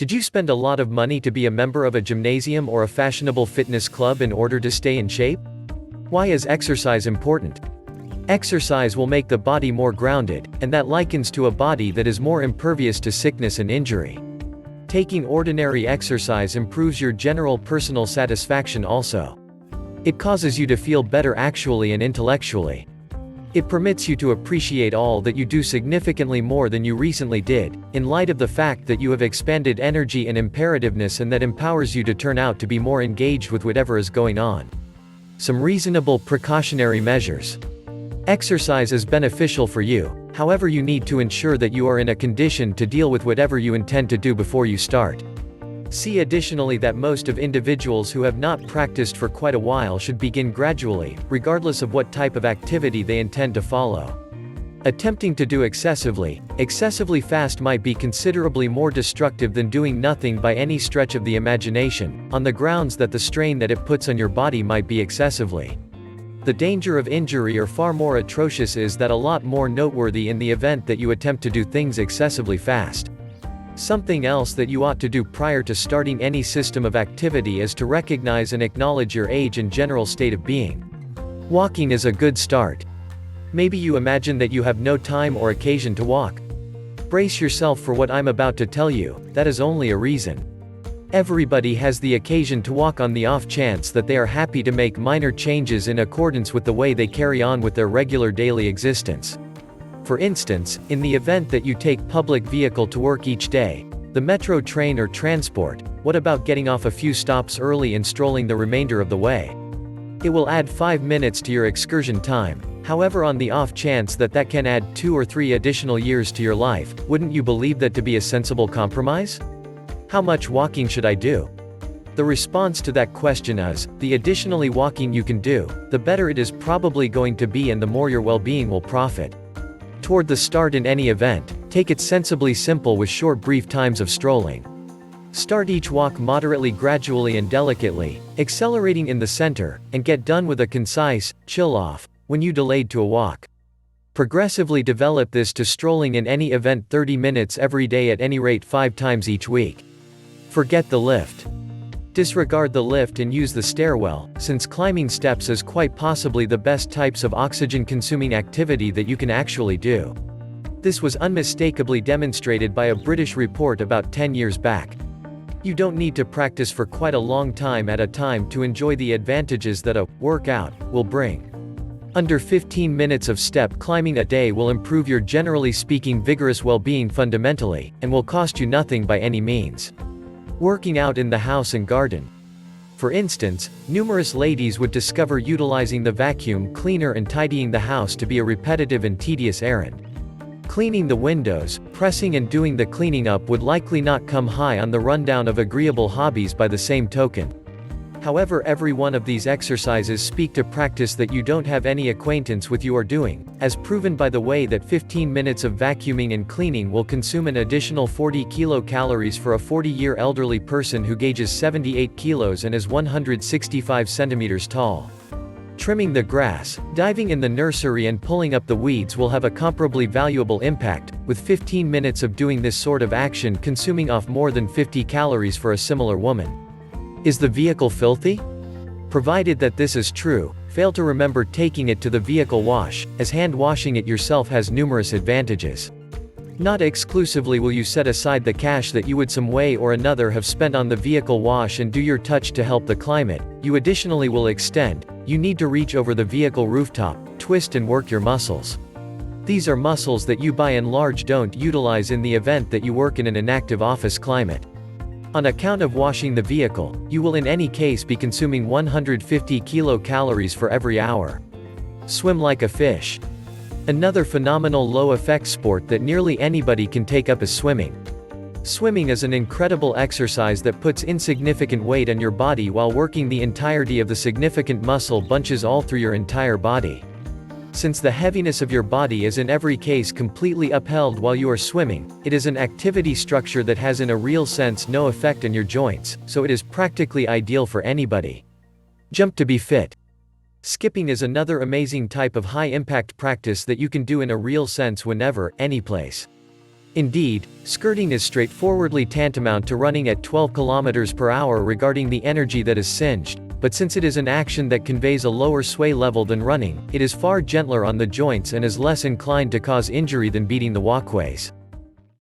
Did you spend a lot of money to be a member of a gymnasium or a fashionable fitness club in order to stay in shape? Why is exercise important? Exercise will make the body more grounded, and that likens to a body that is more impervious to sickness and injury. Taking ordinary exercise improves your general personal satisfaction also. It causes you to feel better actually and intellectually. It permits you to appreciate all that you do significantly more than you recently did, in light of the fact that you have expanded energy and imperativeness, and that empowers you to turn out to be more engaged with whatever is going on. Some reasonable precautionary measures. Exercise is beneficial for you, however you need to ensure that you are in a condition to deal with whatever you intend to do before you start. See additionally that most of individuals who have not practiced for quite a while should begin gradually, regardless of what type of activity they intend to follow. Attempting to do excessively fast might be considerably more destructive than doing nothing by any stretch of the imagination, on the grounds that the strain that it puts on your body might be excessively. The danger of injury or far more atrocious is that a lot more noteworthy in the event that you attempt to do things excessively fast. Something else that you ought to do prior to starting any system of activity is to recognize and acknowledge your age and general state of being. Walking is a good start. Maybe you imagine that you have no time or occasion to walk. Brace yourself for what I'm about to tell you, that is only a reason. Everybody has the occasion to walk on the off chance that they are happy to make minor changes in accordance with the way they carry on with their regular daily existence. For instance, in the event that you take public vehicle to work each day, the metro, train or transport, what about getting off a few stops early and strolling the remainder of the way? It will add 5 minutes to your excursion time. However, on the off chance that that can add 2 or 3 additional years to your life, wouldn't you believe that to be a sensible compromise? How much walking should I do? The response to that question is, the additionally walking you can do, the better it is probably going to be and the more your well-being will profit. Toward the start in any event, take it sensibly simple with short brief times of strolling. Start each walk moderately, gradually and delicately, accelerating in the center, and get done with a concise, chill off, when you delayed to a walk. Progressively develop this to strolling in any event 30 minutes every day, at any rate 5 times each week. Forget the lift. Disregard the lift and use the stairwell, since climbing steps is quite possibly the best types of oxygen-consuming activity that you can actually do. This was unmistakably demonstrated by a British report about 10 years back. You don't need to practice for quite a long time at a time to enjoy the advantages that a workout will bring. Under 15 minutes of step climbing a day will improve your, generally speaking, vigorous well-being fundamentally, and will cost you nothing by any means. Working out in the house and garden. For instance, numerous ladies would discover utilizing the vacuum cleaner and tidying the house to be a repetitive and tedious errand. Cleaning the windows, pressing and doing the cleaning up would likely not come high on the rundown of agreeable hobbies by the same token. However, every one of these exercises speak to practice that you don't have any acquaintance with you are doing, as proven by the way that 15 minutes of vacuuming and cleaning will consume an additional 40 kilocalories for a 40-year elderly person who gauges 78 kilos and is 165 centimeters tall. Trimming the grass, diving in the nursery and pulling up the weeds will have a comparably valuable impact, with 15 minutes of doing this sort of action consuming off more than 50 calories for a similar woman. Is the vehicle filthy? Provided that this is true, fail to remember taking it to the vehicle wash, as hand washing it yourself has numerous advantages. Not exclusively will you set aside the cash that you would some way or another have spent on the vehicle wash and do your touch to help the climate, you additionally will extend, you need to reach over the vehicle rooftop, twist and work your muscles. These are muscles that you by and large don't utilize in the event that you work in an inactive office climate. On account of washing the vehicle, you will in any case be consuming 150 kilocalories for every hour. Swim like a fish. Another phenomenal low-effect sport that nearly anybody can take up is swimming. Swimming is an incredible exercise that puts insignificant weight on your body while working the entirety of the significant muscle bunches all through your entire body. Since the heaviness of your body is in every case completely upheld while you are swimming, it is an activity structure that has in a real sense no effect on your joints, so it is practically ideal for anybody. Jump to be fit. Skipping is another amazing type of high-impact practice that you can do in a real sense whenever, any place. Indeed, skirting is straightforwardly tantamount to running at 12 km per hour regarding the energy that is singed, but since it is an action that conveys a lower sway level than running, it is far gentler on the joints and is less inclined to cause injury than beating the walkways.